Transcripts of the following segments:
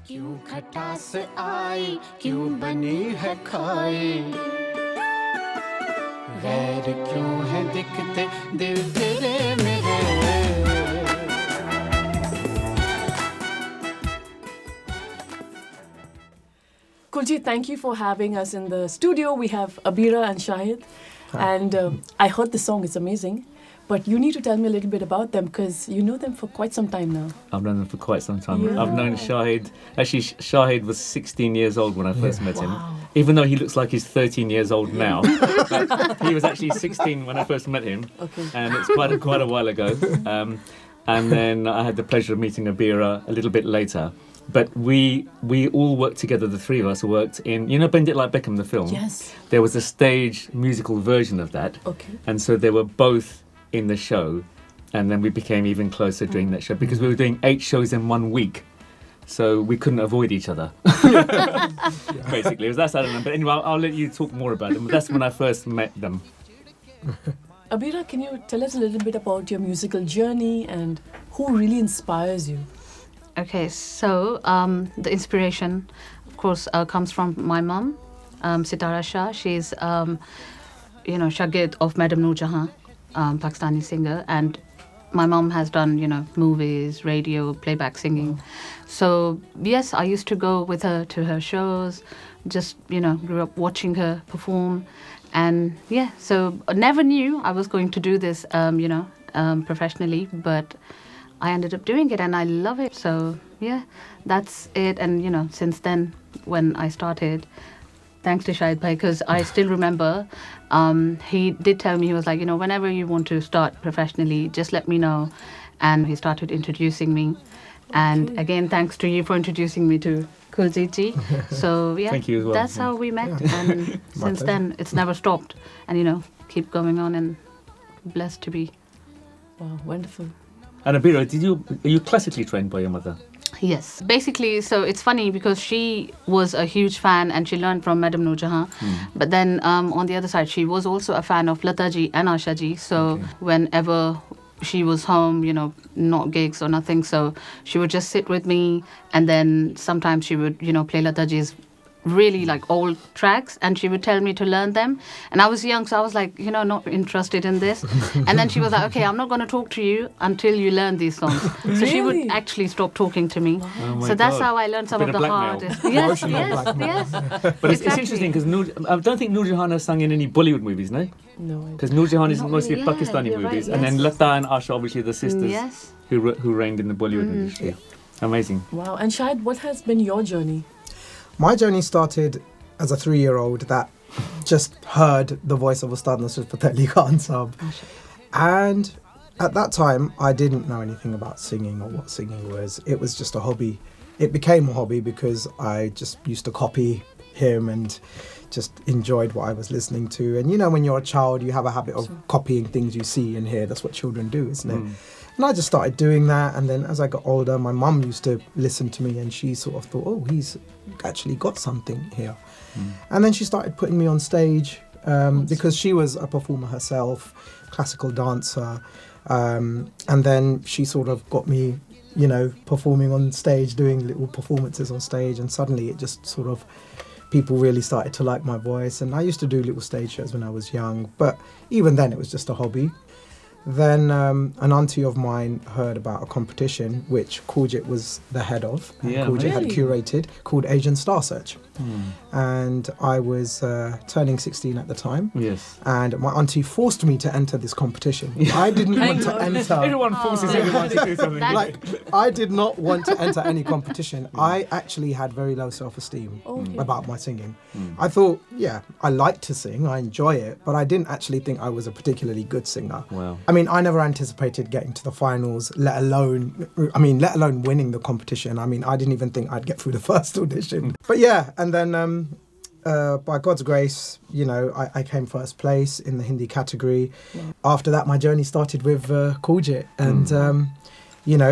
क्यों खटास आई क्यों बनी है खाई गैर क्यों है दिखते दिल तेरे मेरे Kuljit, thank you for having us in the studio. We have Abira and Shahid. And I heard the song, it's amazing. But you need to tell me a little bit about them because you know them for quite some time now. I've known them for quite some time. Yeah. I've known Shahid. Actually, Shahid was 16 years old when I first met him. Even though he looks like he's 13 years old now. He was actually 16 when I first met him. Okay. And it's quite a while ago. And then I had the pleasure of meeting Abira a little bit later. But we all worked together, the three of us worked in, It Like Beckham, the film? Yes. There was a stage musical version of that. Okay. And so they were both in the show. And then we became even closer during that show because we were doing 8 shows in 1 week. So we couldn't avoid each other. Basically, it was that side of them. But anyway, I'll let you talk more about them. That's when I first met them. Abira, can you tell us a little bit about your musical journey and who really inspires you? Okay, so the inspiration, of course, comes from my mum, Abira Shah. She's, Shagird of Madam Noor Jahan, Pakistani singer, and my mum has done, movies, radio, playback singing. So yes, I used to go with her to her shows. Just grew up watching her perform, and yeah, so I never knew I was going to do this, professionally, but I ended up doing it and I love it. So yeah, that's it. And since then, when I started, thanks to Shahid Bhai, because I still remember, he did tell me, he was like, whenever you want to start professionally, just let me know. And he started introducing me. And again, thanks to you for introducing me to Kuljit ji. So yeah, Thank you as well. That's how we met. And since then, it's never stopped. And keep going on, and blessed to be. Wow, wonderful. And Abira, are you classically trained by your mother? Yes. Basically, so it's funny because she was a huge fan and she learned from Madam Noor Jahan. But then on the other side, she was also a fan of Lata ji and Asha ji. So whenever she was home, not gigs or nothing, so she would just sit with me, and then sometimes she would, play Lata ji's really old tracks, and she would tell me to learn them. And I was young, so I was like, not interested in this. And then she was like, okay, I'm not going to talk to you until you learn these songs. So she would actually stop talking to me. Oh So that's how I learned some of the hardest. Yes. But it's interesting because I don't think Noor Jahan has sung in any Bollywood movies, no? No. Because Noor Jahan is Not mostly really, Pakistani you're movies. right, And then yes. Lata and Asha, obviously the sisters Yes. who reigned in the Bollywood industry. Amazing. Wow. And Shahid, what has been your journey? My journey started as a 3-year-old that just heard the voice of Ustad Nusrat Fateh Ali Khan Sahab. And at that time, I didn't know anything about singing or what singing was. It was just a hobby. It became a hobby because I just used to copy him and just enjoyed what I was listening to. And when you're a child, you have a habit of copying things you see and hear. That's what children do, isn't it? And I just started doing that. And then as I got older, my mum used to listen to me and she sort of thought, oh, he's actually got something here. And then she started putting me on stage because she was a performer herself, classical dancer. And then she sort of got me, performing on stage, doing little performances on stage. And suddenly it just sort of, people really started to like my voice. And I used to do little stage shows when I was young. But even then it was just a hobby. Then an auntie of mine heard about a competition which Kuljit was the head of. Kuljit had curated, called Asian Star Search. And I was turning 16 at the time. Yes. And my auntie forced me to enter this competition. I didn't want to enter. Everyone forces everyone to do something. I did not want to enter any competition. I actually had very low self-esteem about my singing. I thought, I like to sing, I enjoy it, but I didn't actually think I was a particularly good singer. Wow. I mean, I never anticipated getting to the finals, let alone winning the competition. I mean, I didn't even think I'd get through the first audition. But and then by God's grace, I came first place in the Hindi category. After that, my journey started with Kuljit. And,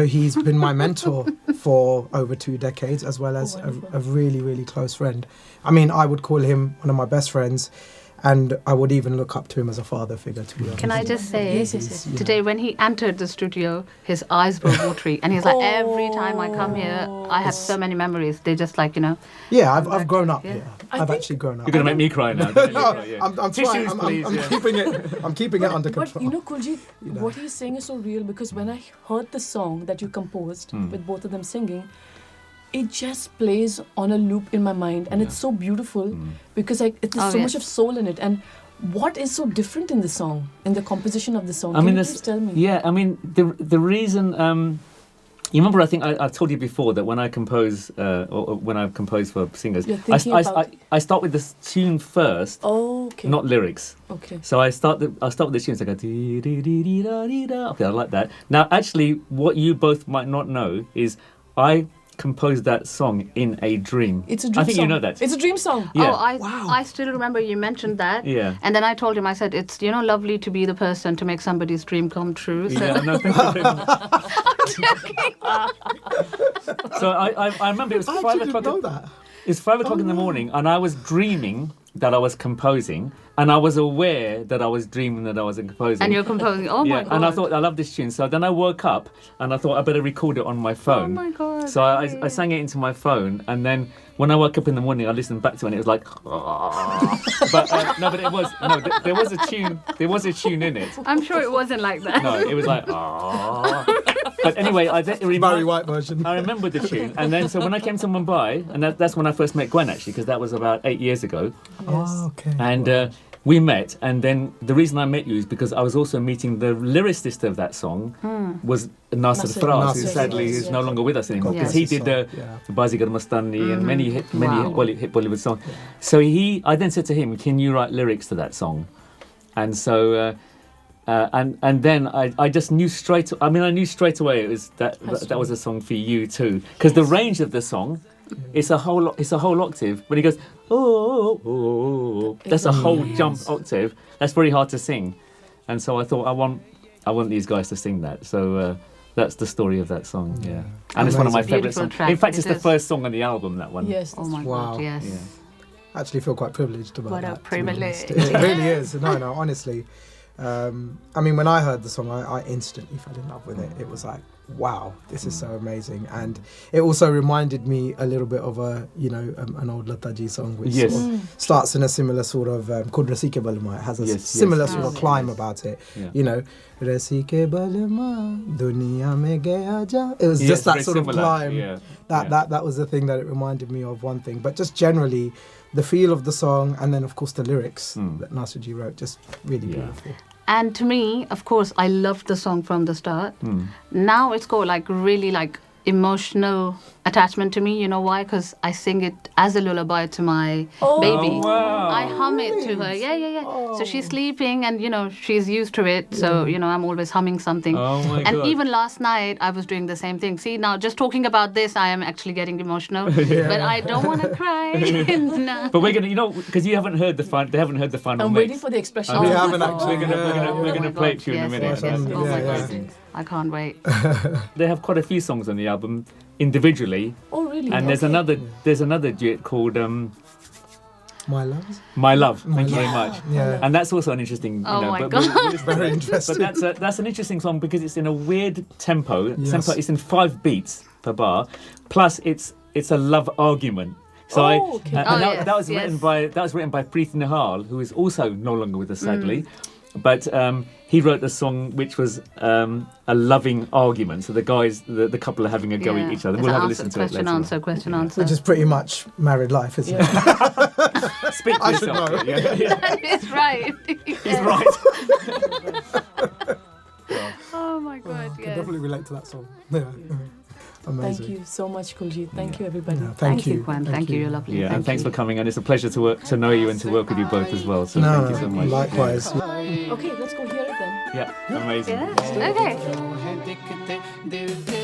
he's been my mentor for over 2 decades, as well as a really, really close friend. I mean, I would call him one of my best friends. And I would even look up to him as a father figure, to be honest. Can I just say, Yes. today when he entered the studio, his eyes were watery, and he's like, every time I come here, I have so many memories. They're just like, Yeah, I've grown up Yeah. here. I I've think- actually grown up. You're going to make me cry now. Don't make me No, cry, yeah. I'm trying. Tissues, I'm please, I'm keeping it under control. But Kuljit, what he's saying is so real, because when I heard the song that you composed with both of them singing, it just plays on a loop in my mind, and it's so beautiful because there's so much of soul in it. And what is so different in the song, in the composition of the song? Can you please tell me? Yeah, I mean, the reason. You remember? I think I told you before that when I compose, or when I compose for singers, You're thinking about- I start with the tune first, Okay. not lyrics. Okay. So I start with the tunes. I go dee dee dee dee da dee da. Okay, I like that. Now, actually, what you both might not know is I composed that song in a dream. It's a dream I think song. you know that. It's a dream song. Yeah. I still remember you mentioned that. Yeah. And then I told him, I said, it's, lovely to be the person to make somebody's dream come true. So. Yeah, no, thank you very much. So I remember it was I 5 actually o'clock. didn't know that. It's 5 o'clock in the morning, and I was dreaming that I was composing, and I was aware that I was dreaming that I was composing. And you're composing. Oh my God. And I thought, I love this tune. So then I woke up, and I thought I better record it on my phone. Oh my God. So I sang it into my phone, and then when I woke up in the morning, I listened back to it, and it was like, but it was there was a tune. There was a tune in it. I'm sure it wasn't like that. No, it was like, But anyway, Barry White version. I remember the tune, and then so when I came to Mumbai, and that's when I first met Gwen actually, because that was about 8 years ago, Oh, okay. and we met, and then the reason I met you is because I was also meeting the lyricist of that song was Nasir Nasir. Fraz, who Nasir sadly Fraz, is yes. no longer with us anymore, because Yes. he did the Yeah. Bazigar Mastani and many hit Wow. Bollywood songs. So I then said to him, "Can you write lyrics to that song?" And so. And then I just knew straight. I knew straight away it was that was a song for you too, because the range of the song, it's a whole octave. When he goes oh, that's a whole jump octave. That's very hard to sing, and so I thought I want these guys to sing that. So that's the story of that song. Yeah, and it's one of my favourite Beautiful songs. track. In fact, it's It the is. first song on the album. That one. Yes. Oh my Wow. God, yes. Yeah. I actually feel quite privileged about What a that. to be privilege. honest. It really is. No, honestly. When I heard the song, I instantly fell in love with it. It was like, wow, this is so amazing. And it also reminded me a little bit of an old Lataji song, which Yes. sort of starts in a similar sort of Kuljit Bhamra. It has a Yes, similar yes. sort of Yes. climb about it. Yeah. Rasi ke balma, duniya mein gaya ja. It was Yes, just that very sort of similar. climb. Yeah. That was the thing that it reminded me of, one thing. But just generally, the feel of the song, and then of course the lyrics that Nasirji wrote, just really Yeah. beautiful. And to me, of course, I loved the song from the start. Now it's got like really like emotional attachment to me. You know why? Because I sing it as a lullaby to my baby. Oh, wow. I hum it to her. Yeah. So she's sleeping, and she's used to it. So I'm always humming something. Oh my And God. even last night, I was doing the same thing. See, now just talking about this, I am actually getting emotional. But I don't want to cry. No. But we're gonna, because you haven't heard they haven't heard the final I'm mix. waiting for the expression. We of haven't the- actually. We're Oh gonna my play God. it to you in a Yes, minute. yes, yes. Yeah, Oh my yeah. God. I can't wait. They have quite a few songs on the album individually, Oh, really? and there's another duet called My loves. My Love. Thank you very much. Yeah. And that's also an interesting. Oh my but God. we'll listen to Very it. interesting. But that's an interesting song because it's in a weird tempo. Yes. It's in 5 beats per bar, plus it's a love argument. So okay. that was yes. written by Preeti Nihal, who is also no longer with us sadly. But he wrote a song which was a loving argument. So the couple are having a go at each other. It's We'll an have a answer, listen to it question, later. answer, question, answer. Which is pretty much married life, isn't it? Speak for I should yourself. know. Yeah. It's right. He's right. Oh my God, I can yes. definitely relate to that song. Yeah. Amazing. Thank you so much, Kuljit. Thank you, everybody. No, thank you. Gwen. Thank you. You're lovely. Yeah, Thank and thanks you. for coming. And it's a pleasure to know you and to work with you both as well. So No, thank you so much. likewise. Okay, let's go hear it then. Yeah, amazing. Yeah. Okay. जो है दिखते दिव्य